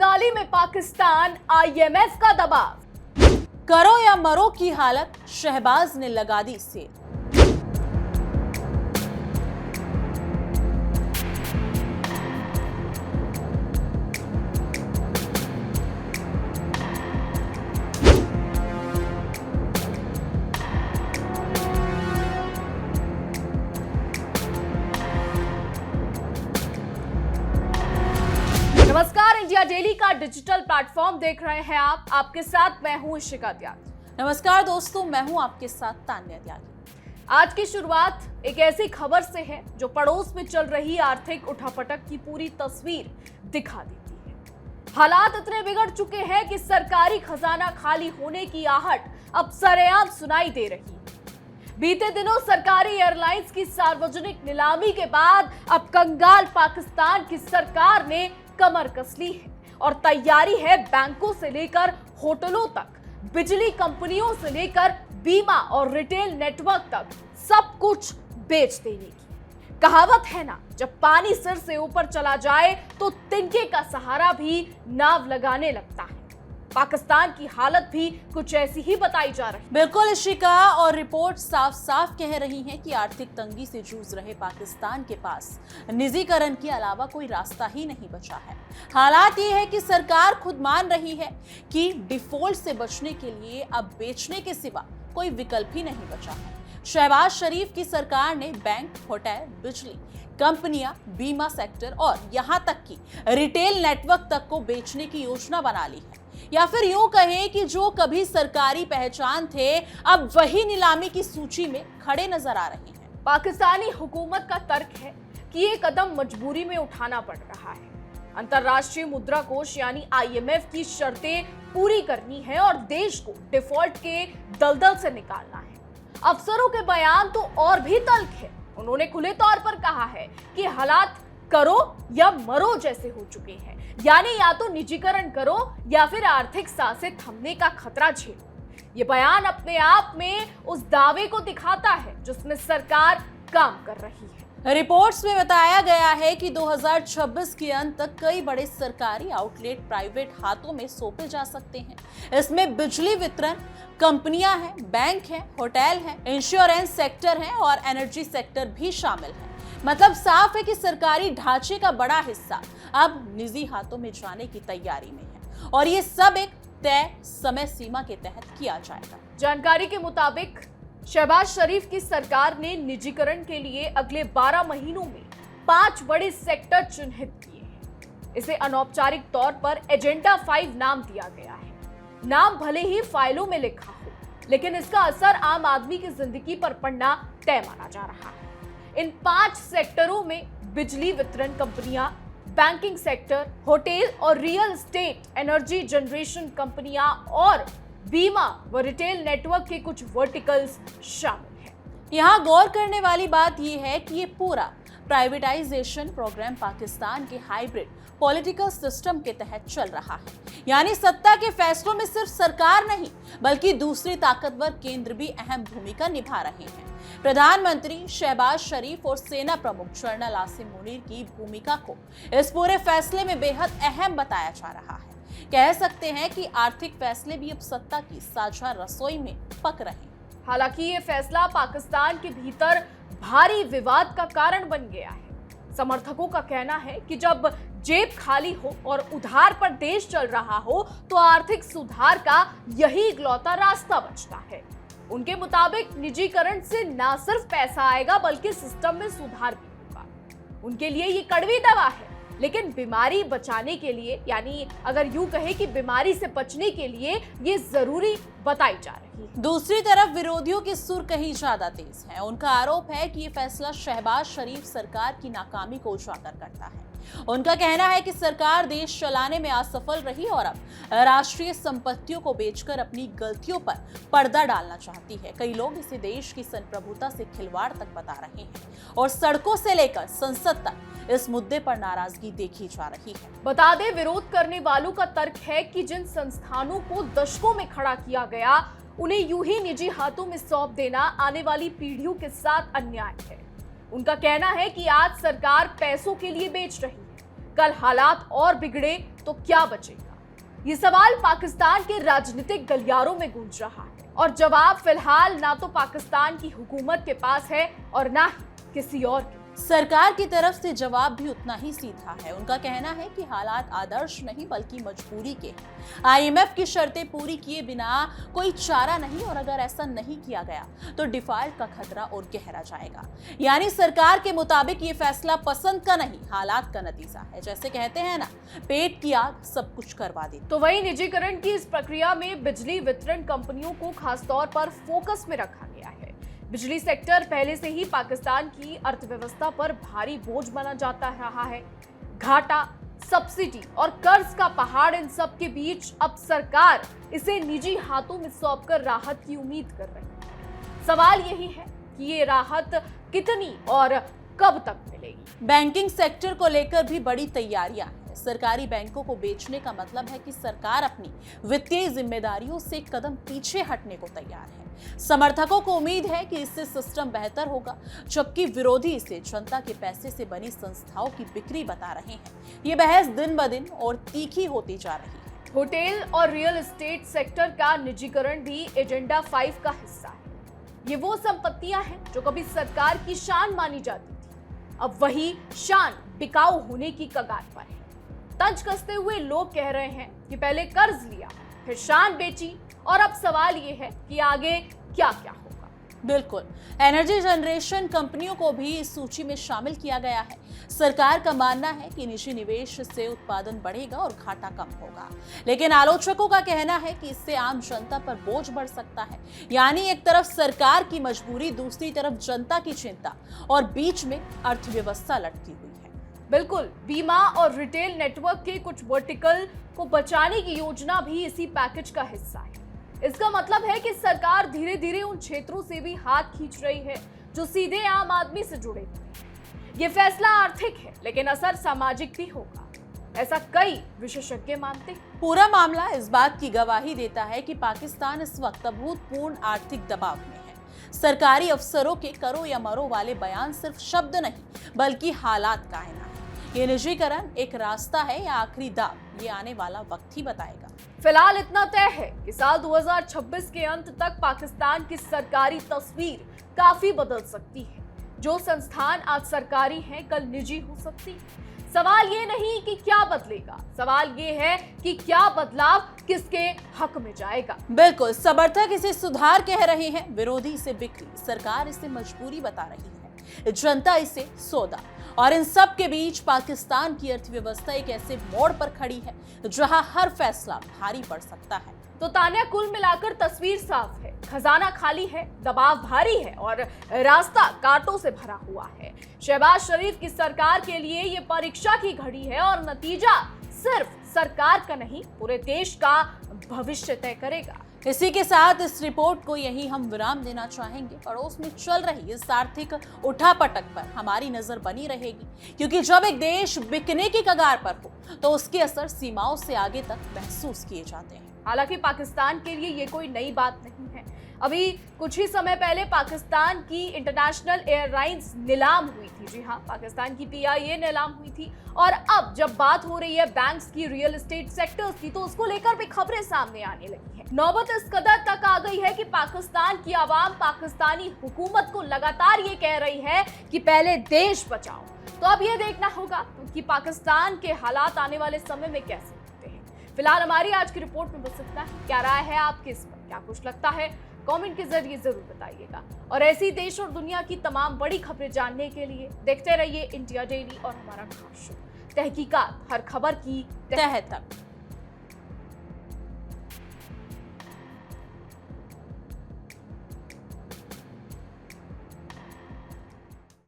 बंगाली में पाकिस्तान, आईएमएफ का दबाव। करो या मरो की हालत, शहबाज ने लगा दी सेल। नमस्कार, इंडिया डेली का डिजिटल प्लेटफॉर्म देख रहे हैं आप। आपके साथ मैं हूं इशिका त्यागी। नमस्कार दोस्तों, मैं हूं आपके साथ तान्या त्यागी। आज की शुरुआत एक ऐसी खबर से है जो पड़ोस में चल रही आर्थिक उठापटक की पूरी तस्वीर दिखा देती है। हालात इतने बिगड़ चुके हैं कि सरकारी खजाना खाली होने की आहट अब सरेआम सुनाई दे रही है। बीते दिनों सरकारी एयरलाइंस की सार्वजनिक नीलामी के बाद अब कंगाल पाकिस्तान की सरकार ने कमर कस ली है और तैयारी है बैंकों से लेकर होटलों तक, बिजली कंपनियों से लेकर बीमा और रिटेल नेटवर्क तक सब कुछ बेच देने की। कहावत है ना, जब पानी सिर से ऊपर चला जाए तो तिनके का सहारा भी नाव लगाने लगता है। पाकिस्तान की हालत भी कुछ ऐसी ही बताई जा रही है। बिल्कुल इशिका, और रिपोर्ट साफ साफ कह रही हैं कि आर्थिक तंगी से जूझ रहे पाकिस्तान के पास निजीकरण के अलावा कोई रास्ता ही नहीं बचा है। हालात ये है कि सरकार खुद मान रही है कि डिफॉल्ट से बचने के लिए अब बेचने के सिवा कोई विकल्प ही नहीं बचा है। शहबाज शरीफ की सरकार ने बैंक, होटल, बिजली कंपनियां, बीमा सेक्टर और यहां तक कि रिटेल नेटवर्क तक को बेचने की योजना बना ली है। या फिर यूं कहें कि जो कभी सरकारी पहचान थे अब वही नीलामी की सूची में खड़े नजर आ रहे हैं। पाकिस्तानी हुकूमत का तर्क है कि ये कदम मजबूरी में उठाना पड़ रहा है। अंतर्राष्ट्रीय मुद्रा कोष यानी आईएमएफ की शर्तें पूरी करनी है और देश को डिफॉल्ट के दलदल से निकालना है। अफसरों के बयान तो और भी तल्ख है। उन्होंने खुले तौर पर कहा है कि हालात करो या मरो जैसे हो चुके हैं, यानी या तो निजीकरण करो या फिर आर्थिक सांसें थमने का खतरा झेलो। ये बयान अपने आप में उस दावे को दिखाता है जिसमें सरकार काम कर रही है। रिपोर्ट्स में बताया गया है कि 2026 के अंत तक कई बड़े सरकारी आउटलेट प्राइवेट हाथों में सौंपे जा सकते हैं। इसमें बिजली वितरण कंपनियां हैं, बैंक हैं, होटल हैं, इंश्योरेंस सेक्टर हैं और एनर्जी सेक्टर भी शामिल है। मतलब साफ है कि सरकारी ढांचे का बड़ा हिस्सा अब निजी हाथों में जाने की तैयारी में है और ये सब एक तय समय सीमा के तहत किया जाएगा। जानकारी के मुताबिक शहबाज शरीफ की सरकार ने निजीकरण के लिए अगले 12 महीनों में 5 बड़े सेक्टर चिन्हित किए हैं। इसे अनौपचारिक तौर पर एजेंडा 5 नाम दिया गया है। नाम भले ही फाइलों में लिखा हो, लेकिन इसका असर आम आदमी की जिंदगी पर पड़ना तय माना जा रहा है। इन 5 सेक्टरों में बिजली वितरण कंपनियां, बैंकिंग सेक्टर, होटल और रियल एस्टेट, एनर्जी जनरेशन कंपनियां और बीमा व रिटेल नेटवर्क के कुछ वर्टिकल्स शामिल हैं। यहाँ गौर करने वाली बात यह है कि ये पूरा प्राइवेटाइजेशन प्रोग्राम पाकिस्तान के हाइब्रिड पॉलिटिकल सिस्टम के तहत चल रहा है। यानी सत्ता के फैसलों में सिर्फ सरकार नहीं बल्कि दूसरे ताकतवर केंद्र भी अहम भूमिका निभा रहे हैं। प्रधानमंत्री शहबाज शरीफ और सेना प्रमुख जनरल आसिम मुनीर की भूमिका को इस पूरे फैसले में बेहद अहम बताया जा रहा है। कह सकते हैं कि आर्थिक फैसले भी अब सत्ता की साझा रसोई में पक रहे हैं। हालांकि ये फैसला पाकिस्तान के भीतर भारी विवाद का कारण बन गया है। समर्थकों का कहना है कि जब जेब खाली हो और उधार पर देश चल रहा हो तो आर्थिक सुधार का यही इकलौता रास्ता बचता है। उनके मुताबिक निजीकरण से न सिर्फ पैसा आएगा बल्कि सिस्टम में सुधार भी होगा। उनके लिए ये कड़वी दवा है, लेकिन बीमारी बचाने के लिए, यानी अगर यूं कहे कि बीमारी से बचने के लिए ये जरूरी बताई जा रही है। दूसरी तरफ विरोधियों के सुर कहीं ज्यादा तेज हैं। उनका आरोप है कि ये फैसला शहबाज शरीफ सरकार की नाकामी को उजागर करता है। उनका कहना है कि सरकार देश चलाने में असफल रही और अब राष्ट्रीय संपत्तियों को बेचकर अपनी गलतियों पर पर्दा डालना चाहती है। कई लोग इसे देश की संप्रभुता से खिलवाड़ तक बता रहे हैं और सड़कों से लेकर संसद तक इस मुद्दे पर नाराजगी देखी जा रही है। बता दें, विरोध करने वालों का तर्क है कि जिन संस्थानों को दशकों में खड़ा किया गया उन्हें यूं ही निजी हाथों में सौंप देना आने वाली पीढ़ियों के साथ अन्याय है। उनका कहना है कि आज सरकार पैसों के लिए बेच रही है, कल हालात और बिगड़े तो क्या बचेगा? ये सवाल पाकिस्तान के राजनीतिक गलियारों में गूंज रहा है और जवाब फिलहाल ना तो पाकिस्तान की हुकूमत के पास है और ना ही किसी और के। सरकार की तरफ से जवाब भी उतना ही सीधा है। उनका कहना है कि हालात आदर्श नहीं बल्कि मजबूरी के हैं। आईएमएफ की शर्तें पूरी किए बिना कोई चारा नहीं और अगर ऐसा नहीं किया गया तो डिफॉल्ट का खतरा और गहरा जाएगा। यानी सरकार के मुताबिक ये फैसला पसंद का नहीं, हालात का नतीजा है। जैसे कहते हैं ना, पेट की आग सब कुछ करवा दी। तो वहीं निजीकरण की इस प्रक्रिया में बिजली वितरण कंपनियों को खासतौर पर फोकस में रखा गया है। बिजली सेक्टर पहले से ही पाकिस्तान की अर्थव्यवस्था पर भारी बोझ बना जाता रहा है। घाटा, सब्सिडी और कर्ज का पहाड़, इन सब के बीच अब सरकार इसे निजी हाथों में सौंपकर राहत की उम्मीद कर रही है। सवाल यही है कि ये राहत कितनी और कब तक मिलेगी? बैंकिंग सेक्टर को लेकर भी बड़ी तैयारियां हैं। सरकारी बैंकों को बेचने का मतलब है कि सरकार अपनी वित्तीय जिम्मेदारियों से एक कदम पीछे हटने को तैयार है। समर्थकों को उम्मीद है कि इससे सिस्टम बेहतर होगा, जबकि विरोधी इसे जनता के पैसे से बनी संस्थाओं की बिक्री बता रहे हैं। ये बहस दिन ब दिन और तीखी होती जा रही है। होटल और रियल एस्टेट सेक्टर का निजीकरण भी एजेंडा 5 का हिस्सा है। ये वो संपत्तियां हैं जो कभी सरकार की शान मानी जाती थी, अब वही शान बिकाऊ होने की कगार पर है। तंज कसते हुए लोग कह रहे हैं कि पहले कर्ज लिया, फिर शान बेची, और अब सवाल ये है कि आगे क्या क्या होगा। बिल्कुल, एनर्जी जनरेशन कंपनियों को भी इस सूची में शामिल किया गया है। सरकार का मानना है कि निजी निवेश से उत्पादन बढ़ेगा और घाटा कम होगा, लेकिन आलोचकों का कहना है कि इससे आम जनता पर बोझ बढ़ सकता है। यानी एक तरफ सरकार की मजबूरी, दूसरी तरफ जनता की चिंता और बीच में अर्थव्यवस्था लटकी हुई है। बिल्कुल, बीमा और रिटेल नेटवर्क के कुछ वर्टिकल को बचाने की योजना भी इसी पैकेज का हिस्सा है। इसका मतलब है कि सरकार धीरे धीरे उन क्षेत्रों से भी हाथ खींच रही है जो सीधे आम आदमी से जुड़े हुए हैं। ये फैसला आर्थिक है, लेकिन असर सामाजिक भी होगा, ऐसा कई विशेषज्ञ मानते हैं। पूरा मामला इस बात की गवाही देता है कि पाकिस्तान इस वक्त अभूतपूर्ण आर्थिक दबाव में है। सरकारी अफसरों के करो या मरो वाले बयान सिर्फ शब्द नहीं बल्कि हालात का आईना है। ये निजीकरण एक रास्ता है या आखिरी दाव, ये आने वाला वक्त ही बताएगा। फिलहाल इतना तय है कि साल 2026 के अंत तक पाकिस्तान की सरकारी तस्वीर काफी बदल सकती है। जो संस्थान आज सरकारी हैं, कल निजी हो सकती है। सवाल ये नहीं कि क्या बदलेगा, सवाल ये है कि क्या बदलाव किसके हक में जाएगा। बिल्कुल, समर्थक इसे सुधार कह रहे हैं, विरोधी इसे बिक्री, सरकार इसे मजबूरी बता रही है, जनता इसे सौदा। और इन सब के बीच पाकिस्तान की अर्थव्यवस्था एक ऐसे मोड़ पर खड़ी है जहां हर फैसला भारी पड़ सकता है। तो तान्या, कुल मिलाकर तस्वीर साफ है। खजाना खाली है, दबाव भारी है और रास्ता कांटों से भरा हुआ है। शहबाज शरीफ की सरकार के लिए ये परीक्षा की घड़ी है और नतीजा सिर्फ सरकार का नहीं, पूरे देश का भविष्य तय करेगा। इसी के साथ इस रिपोर्ट को यही हम विराम देना चाहेंगे। पड़ोस में चल रही इस आर्थिक उठापटक पर हमारी नजर बनी रहेगी, क्योंकि जब एक देश बिकने की कगार पर हो तो उसके असर सीमाओं से आगे तक महसूस किए जाते हैं। हालांकि पाकिस्तान के लिए ये कोई नई बात नहीं है। अभी कुछ ही समय पहले पाकिस्तान की इंटरनेशनल एयरलाइंस नीलाम हुई थी। जी हाँ, पाकिस्तान की PIA नीलाम हुई थी। और अब जब बात हो रही है बैंक्स की, रियल एस्टेट सेक्टर्स की, तो उसको लेकर भी खबरें सामने आने लगी है। नौबत इस कदर तक आ गई है कि पाकिस्तान की आवाम पाकिस्तानी हुकूमत को लगातार ये कह रही है कि पहले देश बचाओ। तो अब ये देखना होगा कि पाकिस्तान के हालात आने वाले समय में कैसे होते हैं। फिलहाल हमारी आज की रिपोर्ट में बस इतना ही। क्या राय है आपकी इस पर, क्या कुछ लगता है, कमेंट के जरिए जरूर बताइएगा। और ऐसी देश और दुनिया की तमाम बड़ी खबरें जानने के लिए देखते रहिए इंडिया डेली और हमारा खास शो तहकीकात, हर खबर की तह तक।